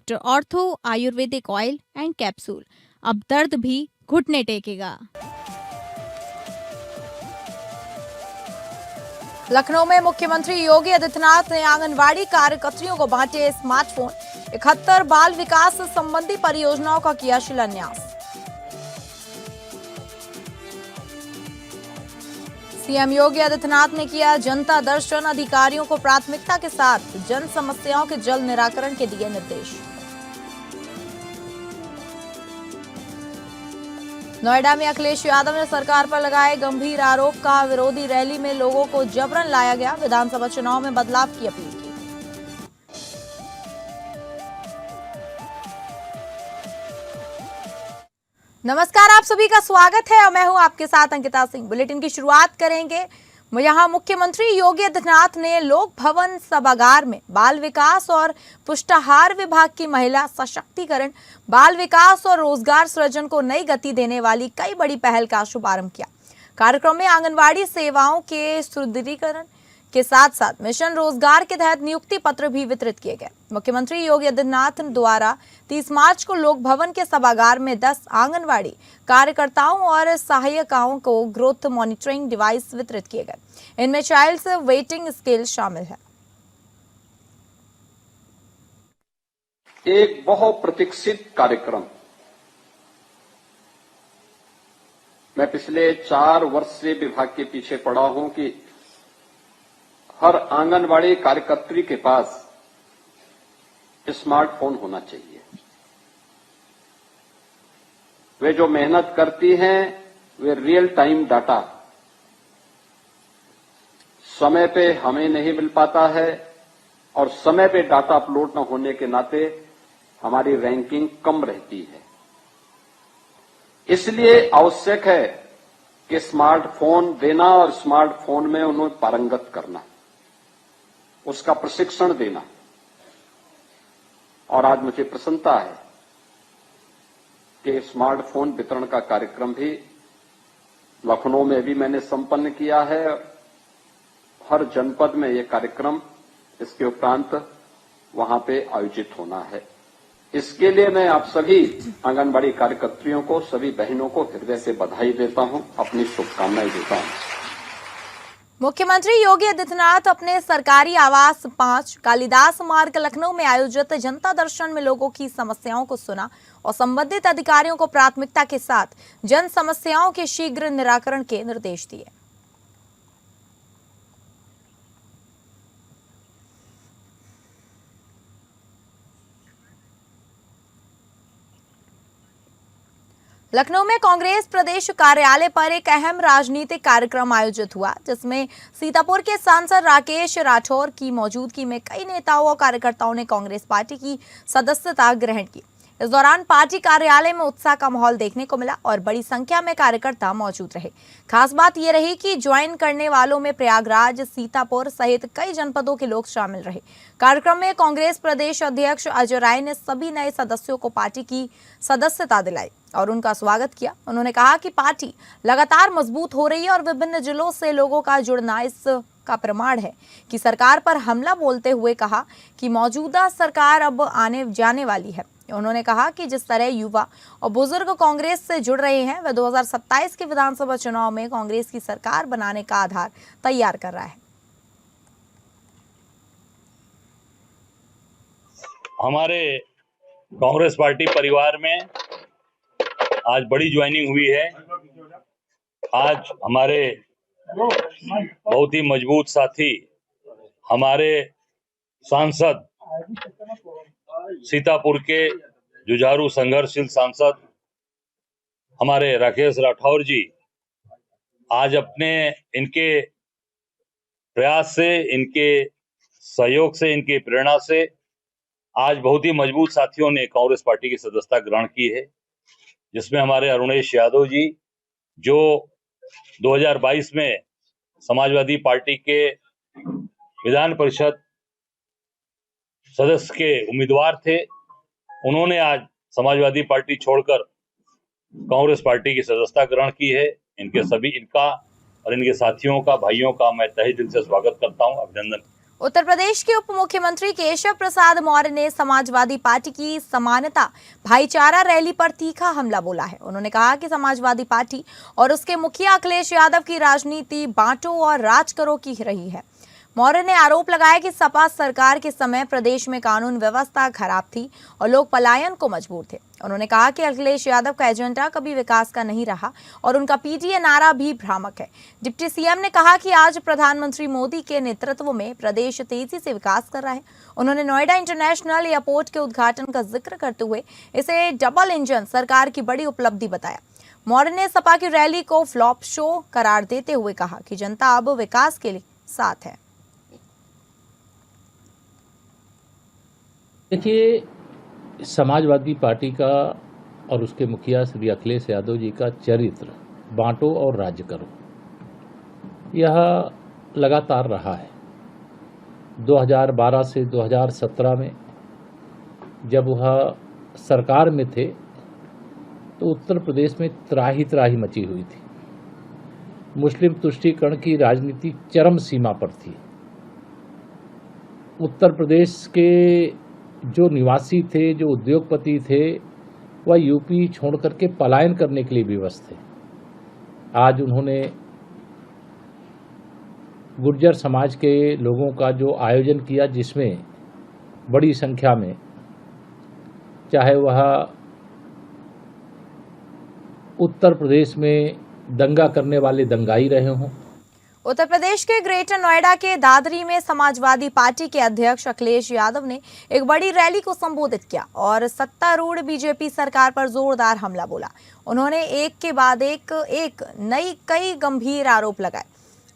Doctor ortho Ayurvedic oil and capsule. अब दर्द भी घुटने टेकेगा। लखनऊ में मुख्यमंत्री योगी आदित्यनाथ ने आंगनवाड़ी कार्यकर्तियों को बांटे स्मार्टफोन। 71 बाल विकास संबंधी परियोजनाओं का किया शिलान्यास। सीएम योगी आदित्यनाथ ने किया जनता दर्शन। अधिकारियों को प्राथमिकता के साथ जन समस्याओं के जल्द निराकरण के दिए निर्देश। नोएडा में अखिलेश यादव ने सरकार पर लगाए गंभीर आरोप। का विरोधी रैली में लोगों को जबरन लाया गया। विधानसभा चुनाव में बदलाव की अपील की। नमस्कार, आप सभी का स्वागत है और मैं हूं आपके साथ अंकिता सिंह। बुलेटिन की शुरुआत करेंगे। यहां मुख्यमंत्री योगी आदित्यनाथ ने लोक भवन सभागार में बाल विकास और पुष्टाहार विभाग की महिला सशक्तिकरण, बाल विकास और रोजगार सृजन को नई गति देने वाली कई बड़ी पहल का शुभारंभ किया। कार्यक्रम में आंगनवाड़ी सेवाओं के सुदृढ़ीकरण के साथ साथ मिशन रोजगार के तहत नियुक्ति पत्र भी वितरित किए गए। मुख्यमंत्री योगी आदित्यनाथ द्वारा 30 मार्च को लोक भवन के सभागार में 10 आंगनवाड़ी कार्यकर्ताओं और सहायिकाओं को ग्रोथ मॉनिटरिंग डिवाइस वितरित किए गए। इनमें चाइल्ड वेटिंग स्केल शामिल है। एक बहुत प्रतीक्षित कार्यक्रम। मैं पिछले 4 वर्ष से विभाग के पीछे पड़ा हूं कि हर आंगनवाड़ी कार्यकर्त्री के पास स्मार्टफोन होना चाहिए। वे जो मेहनत करती हैं वे रियल टाइम डाटा समय पे हमें नहीं मिल पाता है और समय पे डाटा अपलोड न होने के नाते हमारी रैंकिंग कम रहती है। इसलिए आवश्यक है कि स्मार्टफोन देना और स्मार्टफोन में उन्हें पारंगत करना, उसका प्रशिक्षण देना। और आज मुझे प्रसन्नता है कि स्मार्टफोन वितरण का कार्यक्रम भी लखनऊ में भी मैंने संपन्न किया है। हर जनपद में यह कार्यक्रम इसके उपरांत वहां पे आयोजित होना है। इसके लिए मैं आप सभी आंगनबाड़ी कार्यकर्तियों को, सभी बहनों को हृदय से बधाई देता हूं, अपनी शुभकामनाएं देता हूं। मुख्यमंत्री योगी आदित्यनाथ अपने सरकारी आवास 5 कालिदास मार्ग लखनऊ में आयोजित जनता दर्शन में लोगों की समस्याओं को सुना और संबंधित अधिकारियों को प्राथमिकता के साथ जन समस्याओं के शीघ्र निराकरण के निर्देश दिए। लखनऊ में कांग्रेस प्रदेश कार्यालय पर एक अहम राजनीतिक कार्यक्रम आयोजित हुआ, जिसमें सीतापुर के सांसद राकेश राठौर की मौजूदगी में कई नेताओं और कार्यकर्ताओं ने कांग्रेस पार्टी की सदस्यता ग्रहण की। इस दौरान पार्टी कार्यालय में उत्साह का माहौल देखने को मिला और बड़ी संख्या में कार्यकर्ता मौजूद रहे। खास बात यह रही कि ज्वाइन करने वालों में प्रयागराज, सीतापुर सहित कई जनपदों के लोग शामिल रहे। कार्यक्रम में कांग्रेस प्रदेश अध्यक्ष अजय राय ने सभी नए सदस्यों को पार्टी की सदस्यता दिलाई और उनका स्वागत किया। उन्होंने कहा कि पार्टी लगातार मजबूत हो रही है और विभिन्न जिलों से लोगों का जुड़ना इस का प्रमाण है कि सरकार पर हमला बोलते हुए कहा कि मौजूदा सरकार अब आने जाने वाली है। उन्होंने कहा कि जिस तरह युवा और बुजुर्ग कांग्रेस से जुड़ रहे हैं, वह 2027 के विधानसभा चुनाव में कांग्रेस की सरकार बनाने का आधार तैयार कर रहा है। हमारे कांग्रेस पार्टी परिवार में आज बड़ी ज्वाइनिंग हुई है। आज हमारे बहुत ही मजबूत साथी, हमारे सांसद, सीतापुर के जुझारू संघर्षशील सांसद हमारे राकेश राठौर जी, आज अपने इनके प्रयास से, इनके सहयोग से, इनके प्रेरणा से आज बहुत ही मजबूत साथियों ने कांग्रेस पार्टी की सदस्यता ग्रहण की है, जिसमें हमारे अरुणेश यादव जी, जो 2022 में समाजवादी पार्टी के विधान परिषद सदस्य के उम्मीदवार थे, उन्होंने आज समाजवादी पार्टी छोड़कर कांग्रेस पार्टी की सदस्यता ग्रहण की है। इनका और इनके साथियों का, भाइयों का मैं तहे दिल से स्वागत करता हूं, अभिनंदन। उत्तर प्रदेश के उप मुख्यमंत्री केशव प्रसाद मौर्य ने समाजवादी पार्टी की समानता भाईचारा रैली पर तीखा हमला बोला है। उन्होंने कहा कि समाजवादी पार्टी और उसके मुखिया अखिलेश यादव की राजनीति बांटो और राज करो की रही है। मौर्य ने आरोप लगाया कि सपा सरकार के समय प्रदेश में कानून व्यवस्था खराब थी और लोग पलायन को मजबूर थे। उन्होंने कहा कि अखिलेश यादव का एजेंडा कभी विकास का नहीं रहा और उनका पीटीए नारा भी भ्रामक है। डिप्टी सीएम ने कहा कि आज प्रधानमंत्री मोदी के नेतृत्व में प्रदेश तेजी से विकास कर रहा है। उन्होंने नोएडा इंटरनेशनल एयरपोर्ट के उद्घाटन का जिक्र करते हुए इसे डबल इंजन सरकार की बड़ी उपलब्धि बताया। मौर्य ने सपा की रैली को फ्लॉप शो करार देते हुए कहा कि जनता अब विकास के लिए साथ है। देखिए, समाजवादी पार्टी का और उसके मुखिया श्री अखिलेश यादव जी का चरित्र बांटो और राज्य करो, यह लगातार रहा है। 2012 से 2017 में जब वह सरकार में थे तो उत्तर प्रदेश में त्राही मची हुई थी। मुस्लिम तुष्टीकरण की राजनीति चरम सीमा पर थी। उत्तर प्रदेश के जो निवासी थे, जो उद्योगपति थे, वह यूपी छोड़ करके पलायन करने के लिए विवश थे। आज उन्होंने गुर्जर समाज के लोगों का जो आयोजन किया, जिसमें बड़ी संख्या में, चाहे वह उत्तर प्रदेश में दंगा करने वाले दंगाई रहे हों। उत्तर प्रदेश के ग्रेटर नोएडा के दादरी में समाजवादी पार्टी के अध्यक्ष अखिलेश यादव ने एक बड़ी रैली को संबोधित किया और सत्तारूढ़ बीजेपी सरकार पर जोरदार हमला बोला। उन्होंने एक के बाद एक कई गंभीर आरोप लगाए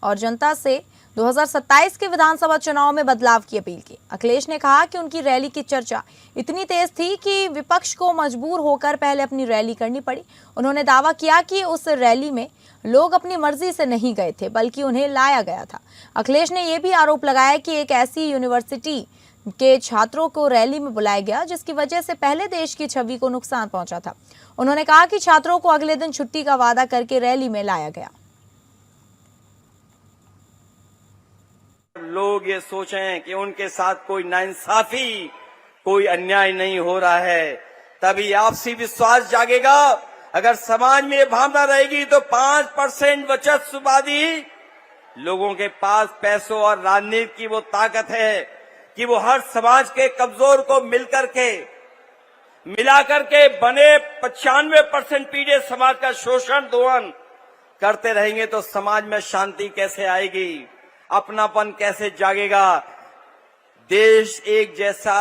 और जनता से 2027 के विधानसभा चुनाव में बदलाव की अपील की। अखिलेश ने कहा कि उनकी रैली की चर्चा इतनी तेज थी कि विपक्ष को मजबूर होकर पहले अपनी रैली करनी पड़ी। उन्होंने दावा किया कि उस रैली में लोग अपनी मर्जी से नहीं गए थे, बल्कि उन्हें लाया गया था। अखिलेश ने यह भी आरोप लगाया कि एक ऐसी यूनिवर्सिटी के छात्रों को रैली में बुलाया गया जिसकी वजह से पहले देश की छवि को नुकसान पहुंचा था। उन्होंने कहा कि छात्रों को अगले दिन छुट्टी का वादा करके रैली में लाया गया। लोग ये सोचें कि उनके साथ कोई नाइंसाफी, कोई अन्याय नहीं हो रहा है, तभी आपसी विश्वास जागेगा। अगर समाज में ये भावना रहेगी तो 5% बचतवादी लोगों के पास पैसों और राजनीति की वो ताकत है कि वो हर समाज के कमजोर को मिलाकर के बने 95% पीड़ित समाज का शोषण दोहन करते रहेंगे तो समाज में शांति कैसे आएगी, अपनापन कैसे जागेगा, देश एक जैसा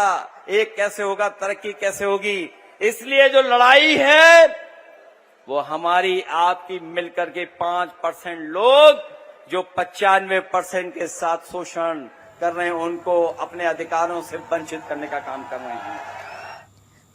एक कैसे होगा, तरक्की कैसे होगी। इसलिए जो लड़ाई है वो हमारी आपकी मिलकर के 5% लोग जो 95% के साथ शोषण कर रहे हैं, उनको अपने अधिकारों से वंचित करने का काम कर रहे हैं।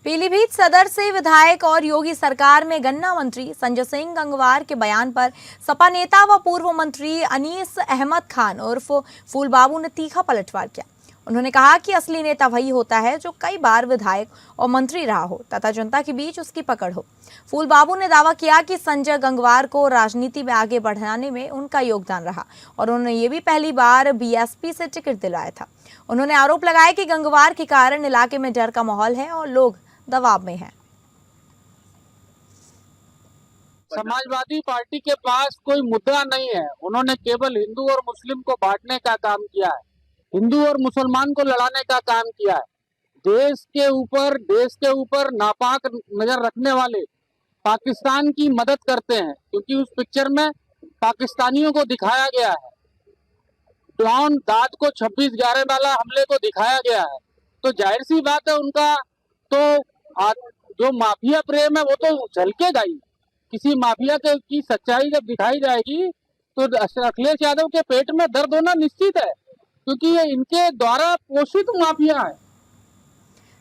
पीलीभीत सदर से विधायक और योगी सरकार में गन्ना मंत्री संजय सिंह गंगवार के बयान पर सपा नेता व पूर्व मंत्री अनीस अहमद खान उर्फ फूल बाबू ने तीखा पलटवार किया। उन्होंने कहा कि असली नेता वही होता है जो कई बार विधायक और मंत्री रहा हो तथा जनता के बीच उसकी पकड़ हो। फूल बाबू ने दावा किया कि संजय गंगवार को राजनीति में आगे बढ़ाने में उनका योगदान रहा और उन्होंने ये भी पहली बार बीएसपी से टिकट दिलाया था। उन्होंने आरोप लगाया कि गंगवार के कारण इलाके में डर का माहौल है और लोग दबाव में हैं। समाजवादी पार्टी के पास कोई मुद्दा नहीं है। उन्होंने केवल हिंदू और मुस्लिम को बांटने का काम किया है, हिंदू और मुसलमान को लड़ाने का काम किया है। देश के ऊपर नापाक नजर रखने वाले पाकिस्तान की मदद करते हैं, क्योंकि उस पिक्चर में पाकिस्तानियों को दिखाया गया है, डॉन दाद को 26/11 वाला हमले को दिखाया गया है। तो जाहिर सी बात है उनका तो जो माफिया प्रेम है वो तो झलकेगा ही। किसी माफिया की सच्चाई जब दिखाई जाएगी तो अखिलेश यादव के पेट में दर्द होना निश्चित है, क्योंकि ये इनके द्वारा पोषित माफिया है।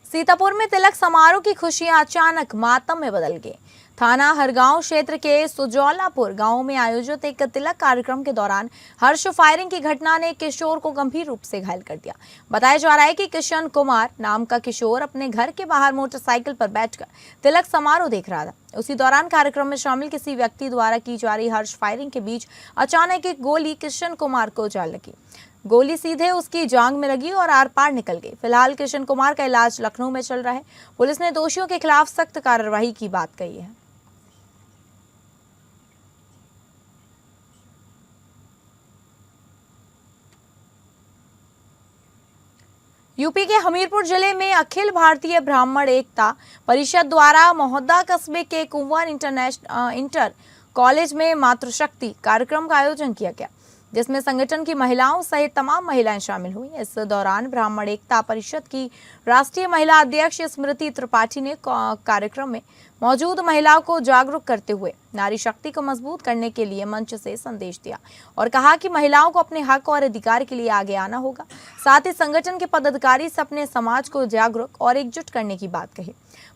सीतापुर में तिलक समारोह की खुशियां अचानक मातम में बदल गई। थाना हरगांव क्षेत्र के सुजौलापुर गांव में आयोजित एक तिलक कार्यक्रम के दौरान हर्ष फायरिंग की घटना ने किशोर को गंभीर रूप से घायल कर दिया। बताया जा रहा है कि किशन कुमार नाम का किशोर अपने घर के बाहर मोटरसाइकिल पर बैठकर तिलक समारोह देख रहा था। उसी दौरान कार्यक्रम में शामिल किसी व्यक्ति द्वारा की जा रही हर्ष फायरिंग के बीच अचानक एक गोली किशन कुमार को जा लगी। गोली सीधे उसकी जांघ में लगी और आर पार निकल गई। फिलहाल किशन कुमार का इलाज लखनऊ में चल रहा है। पुलिस ने दोषियों के खिलाफ सख्त कार्रवाई की बात कही है। यूपी के हमीरपुर जिले में अखिल भारतीय ब्राह्मण एकता परिषद द्वारा मोहद्दा कस्बे के कुंवर इंटर कॉलेज में मातृशक्ति कार्यक्रम का आयोजन किया गया, जिसमें संगठन की महिलाओं सहित तमाम महिलाएं शामिल हुई। इस दौरान ब्राह्मण एकता परिषद की राष्ट्रीय महिला अध्यक्ष स्मृति त्रिपाठी ने कार्यक्रम में मौजूद महिलाओं को जागरूक करते हुए नारी शक्ति को मजबूत करने के लिए मंच से संदेश दिया और कहा कि महिलाओं को अपने हक और अधिकार के लिए आगे आना होगा। साथ ही संगठन के पदाधिकारी से अपने समाज को जागरूक और एकजुट करने की बात कही।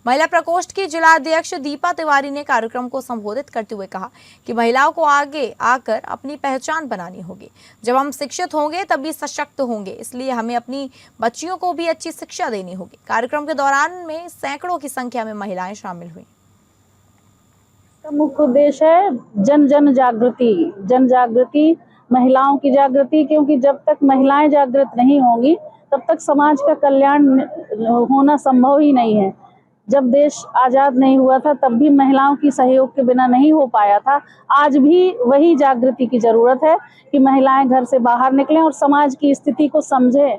महिला प्रकोष्ठ की जिला अध्यक्ष दीपा तिवारी ने कार्यक्रम को संबोधित करते हुए कहा कि महिलाओं को आगे आकर अपनी पहचान बनानी होगी। जब हम शिक्षित होंगे तभी सशक्त होंगे, इसलिए हमें अपनी बच्चियों को भी अच्छी शिक्षा देनी होगी। कार्यक्रम के दौरान में सैकड़ों की संख्या में महिलाएं शामिल हुई। मुख्य उद्देश्य है जन जागृति, महिलाओं की जागृति, क्योंकि जब तक महिलाएं जागृत नहीं होंगी तब तक समाज का कल्याण होना संभव ही नहीं है। जब देश आजाद नहीं हुआ था तब भी महिलाओं की सहयोग के बिना नहीं हो पाया था। आज भी वही जागृति की जरूरत है कि महिलाएं घर से बाहर निकलें और समाज की स्थिति को समझें।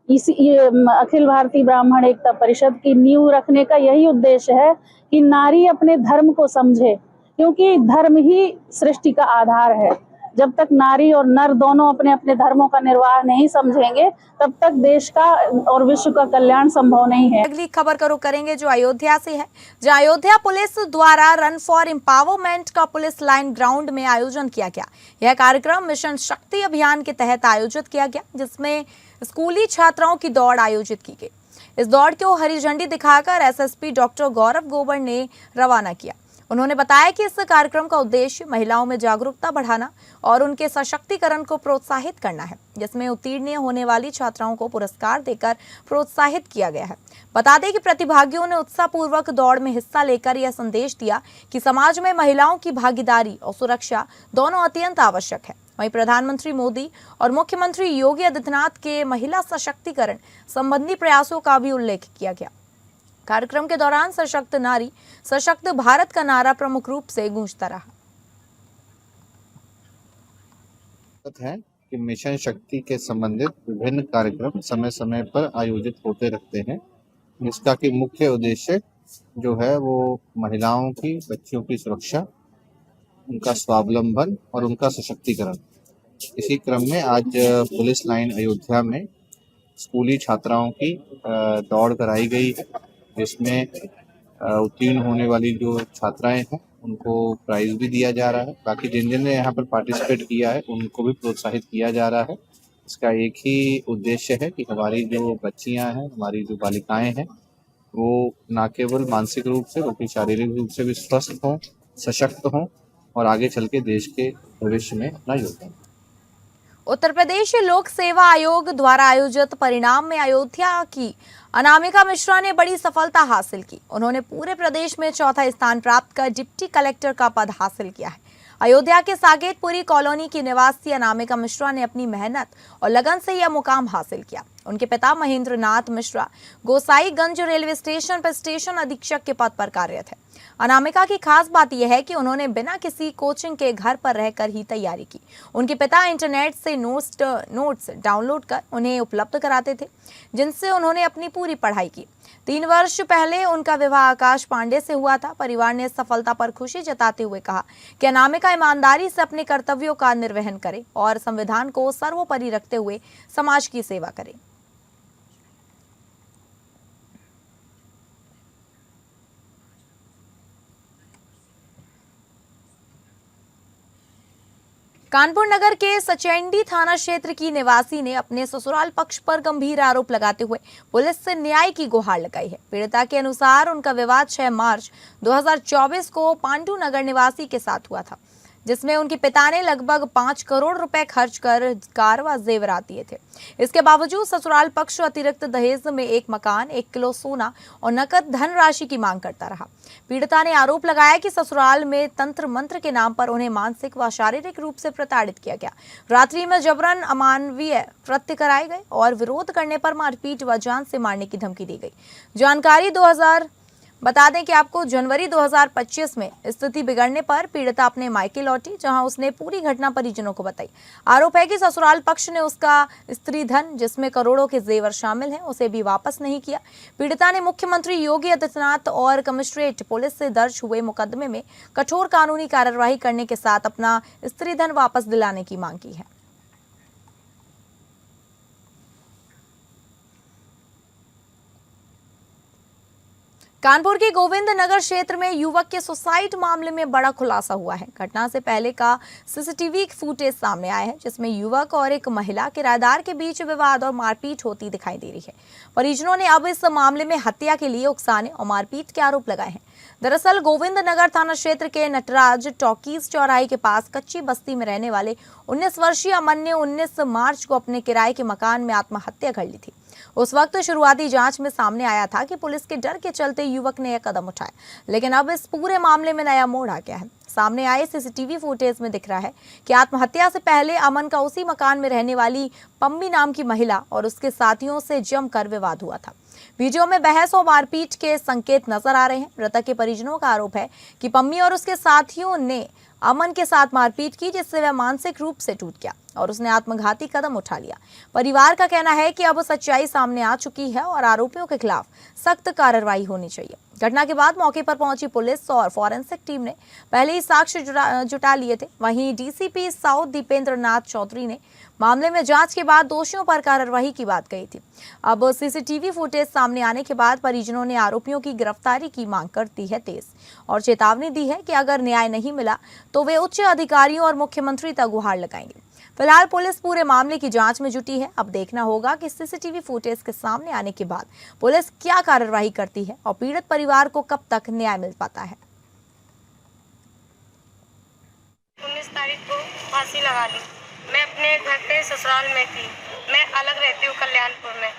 ये अखिल भारतीय ब्राह्मण एकता परिषद की नींव रखने का यही उद्देश्य है कि नारी अपने धर्म को समझे, क्योंकि धर्म ही सृष्टि का आधार है। जब तक नारी और नर दोनों अपने अपने धर्मों का निर्वाह नहीं समझेंगे तब तक देश का और विश्व का कल्याण संभव नहीं है। अगली खबर का रुख करेंगे जो अयोध्या से है, जहां अयोध्या पुलिस द्वारा रन फॉर एम्पावरमेंट का पुलिस लाइन ग्राउंड में आयोजन किया गया। यह कार्यक्रम मिशन शक्ति अभियान के तहत आयोजित किया गया, जिसमें स्कूली छात्राओं की दौड़ आयोजित की गई। इस दौड़ को हरी झंडी दिखाकर एसएसपी डॉक्टर गौरव गोबर ने रवाना किया। उन्होंने बताया कि इस कार्यक्रम का उद्देश्य महिलाओं में जागरूकता बढ़ाना और उनके सशक्तिकरण को प्रोत्साहित करना है, जिसमें उत्तीर्ण होने वाली छात्राओं को पुरस्कार देकर प्रोत्साहित किया गया है। बता दें कि प्रतिभागियों ने उत्साहपूर्वक दौड़ में हिस्सा लेकर यह संदेश दिया कि समाज में महिलाओं की भागीदारी और सुरक्षा दोनों अत्यंत आवश्यक है। वहीं प्रधानमंत्री मोदी और मुख्यमंत्री योगी आदित्यनाथ के महिला सशक्तिकरण संबंधी प्रयासों का भी उल्लेख किया गया। कार्यक्रम के दौरान सशक्त नारी सशक्त भारत का नारा प्रमुख रूप से गूंजता रहा। है कि मिशन शक्ति के संबंधित विभिन्न कार्यक्रम समय समय पर आयोजित होते रहते हैं, जिसका कि मुख्य उद्देश्य जो है वो महिलाओं की, बच्चियों की सुरक्षा, उनका स्वावलंबन और उनका सशक्तिकरण। इसी क्रम में आज पुलिस लाइन अयोध्या में स्कूली छात्राओं की दौड़ कराई गई है, जिसमें उत्तीर्ण होने वाली जो छात्राएं हैं उनको प्राइज भी दिया जा रहा है। बाकी जिन ने यहाँ पर पार्टिसिपेट किया है उनको भी प्रोत्साहित किया जा रहा है। इसका एक ही उद्देश्य है कि हमारी जो बच्चियां हैं, हमारी जो बालिकाएं हैं, वो न केवल मानसिक रूप से बल्कि शारीरिक रूप से भी स्वस्थ हों, सशक्त हों और आगे चल के देश के भविष्य में अपना योगदान। उत्तर प्रदेश लोक सेवा आयोग द्वारा आयोजित परिणाम में अयोध्या की अनामिका मिश्रा ने बड़ी सफलता हासिल की। उन्होंने पूरे प्रदेश में चौथा स्थान प्राप्त कर डिप्टी कलेक्टर का पद हासिल किया है। अयोध्या के साकेतपुरी कॉलोनी की निवासी अनामिका मिश्रा ने अपनी मेहनत और लगन से यह मुकाम हासिल किया। उनके पिता महेंद्र नाथ मिश्रा गोसाईगंज रेलवे स्टेशन पर स्टेशन अधीक्षक के पद पर कार्यरत है। अनामिका की खास बात यह है कि उन्होंने बिना किसी कोचिंग के घर पर रहकर ही तैयारी की। उनके पिता इंटरनेट से नोट्स डाउनलोड कर उन्हें उपलब्ध कराते थे, जिनसे उन्होंने अपनी पूरी पढ़ाई की। 3 वर्ष पहले उनका विवाह आकाश पांडे से हुआ था। परिवार ने सफलता पर खुशी जताते हुए कहा कि अनामिका ईमानदारी से अपने कर्तव्यों का निर्वहन करे और संविधान को सर्वोपरि रखते हुए समाज की सेवा करे। कानपुर नगर के सचेंडी थाना क्षेत्र की निवासी ने अपने ससुराल पक्ष पर गंभीर आरोप लगाते हुए पुलिस से न्याय की गुहार लगाई है। पीड़िता के अनुसार उनका विवाद 6 मार्च 2024 को पांडू नगर निवासी के साथ हुआ था, जिसमें उनके पिता ने लगभग 5 करोड़ रुपए खर्च कर कार व जेवरात दिए थे। इसके बावजूद ससुराल पक्ष अतिरिक्त दहेज में 1 मकान, 1 किलो सोना और नकद धन राशि की मांग करता रहा। पीड़िता ने आरोप लगाया कि ससुराल में तंत्र मंत्र के नाम पर उन्हें मानसिक व शारीरिक रूप से प्रताड़ित किया गया। रात्रि में जबरन अमानवीय कृत्य कराए गए और विरोध करने पर मारपीट व जान से मारने की धमकी दी गई। जानकारी बता दें कि आपको जनवरी 2025 में स्थिति बिगड़ने पर पीड़िता अपने मायके लौटी, जहां उसने पूरी घटना परिजनों को बताई। आरोप है कि ससुराल पक्ष ने उसका स्त्री धन, जिसमें करोड़ों के जेवर शामिल हैं, उसे भी वापस नहीं किया। पीड़िता ने मुख्यमंत्री योगी आदित्यनाथ और कमिश्नरेट पुलिस से दर्ज हुए मुकदमे में कठोर कानूनी कार्रवाई करने के साथ अपना स्त्री धन वापस दिलाने की मांग की है। कानपुर के गोविंद नगर क्षेत्र में युवक के सुसाइड मामले में बड़ा खुलासा हुआ है। घटना से पहले का सीसीटीवी फुटेज सामने आया है, जिसमें युवक और एक महिला किराएदार के बीच विवाद और मारपीट होती दिखाई दे रही है। परिजनों ने अब इस मामले में हत्या के लिए उकसाने और मारपीट के आरोप लगाए हैं। दरअसल गोविंद नगर थाना क्षेत्र के नटराज टॉकीज चौराहे के पास कच्ची बस्ती में रहने वाले 19 वर्षीय अमन ने 19 मार्च को अपने किराए के मकान में आत्महत्या कर ली थी। उस वक्त शुरुआती जांच में सामने आया था कि पुलिस के डर के चलते युवक ने यह कदम उठाया, लेकिन अब इस पूरे मामले में नया मोड़ आ गया है। सामने आए सीसीटीवी फुटेज में दिख रहा है कि आत्महत्या से पहले अमन का उसी मकान में रहने वाली पम्मी नाम की महिला और उसके साथियों से जमकर विवाद हुआ था। वीडियो में बहस और मारपीट के संकेत नजर आ रहे हैं। मृतक के परिजनों का आरोप है कि पम्मी और उसके साथियों ने अमन के साथ मारपीट की, जिससे वह मानसिक रूप से टूट गया और उसने आत्मघाती कदम उठा लिया। परिवार का कहना है कि अब सच्चाई सामने आ चुकी है और आरोपियों के खिलाफ सख्त कार्रवाई होनी चाहिए। घटना के बाद मौके पर पहुंची पुलिस और फॉरेंसिक टीम ने पहले ही साक्ष्य जुटा लिए थे। वहीं डीसीपी साउथ दीपेंद्र नाथ चौधरी ने मामले में जांच के बाद दोषियों पर कार्रवाई की बात कही थी। अब सीसीटीवी फुटेज सामने आने के बाद परिजनों ने आरोपियों की गिरफ्तारी की मांग कर दी है तेज और चेतावनी दी है कि अगर न्याय नहीं मिला तो वे उच्च अधिकारियों और मुख्यमंत्री तक गुहार लगाएंगे। फिलहाल पुलिस पूरे मामले की जांच में जुटी है। अब देखना होगा कि सीसीटीवी फुटेज के सामने आने के बाद पुलिस क्या कार्रवाई करती है और पीड़ित परिवार को कब तक न्याय मिल पाता है। 19 तारीख को फांसी लगा ली। मैं अपने घर पे ससुराल में थी। मैं अलग रहती हूँ कल्याणपुर में।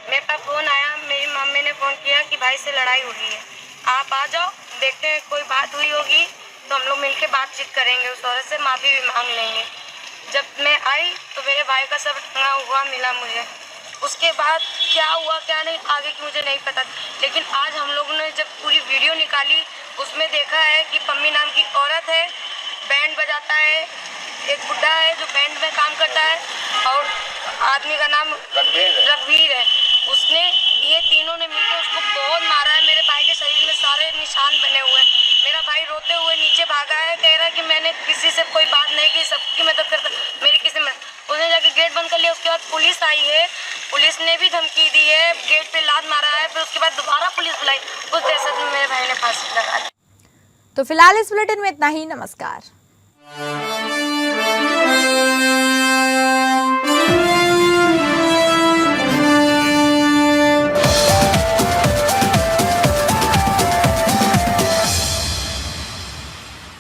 मेरे पास फोन आया, मेरी मम्मी ने फोन किया कि भाई से लड़ाई हो गई है, आप आ जाओ, देखते हैं कोई बात हुई होगी तो हम लोग मिलके बातचीत करेंगे, उस औरत से माफी भी मांग लेंगे। जब मैं आई तो मेरे भाई का सब टंगा हुआ मिला मुझे। उसके बाद क्या हुआ क्या नहीं आगे की मुझे नहीं पता, लेकिन आज हम लोगों ने जब पूरी वीडियो निकाली उसमें देखा है कि पम्मी नाम की औरत है, बैंड बजाता है, एक बुड्ढा है जो बैंड में काम करता है और आदमी का नाम रघुवीर है। उसने ये तीनों ने मिलकर उसको बहुत मारा है। मेरे भाई के शरीर में सारे निशान बने हुए हैं। मेरा भाई रोते हुए नीचे भागा है, कह रहा है कि मैंने किसी से कोई बात नहीं की, सबकी मदद करता, मेरी किसी में। उसने जाके गेट बंद कर लिया। उसके बाद पुलिस आई है, पुलिस ने भी धमकी दी है, गेट पे लात मारा है। फिर उसके बाद दोबारा पुलिस बुलाई। उस दहशत में मेरे भाई ने फांसी लगा दी। तो फिलहाल इस बुलेटिन में इतना ही। नमस्कार।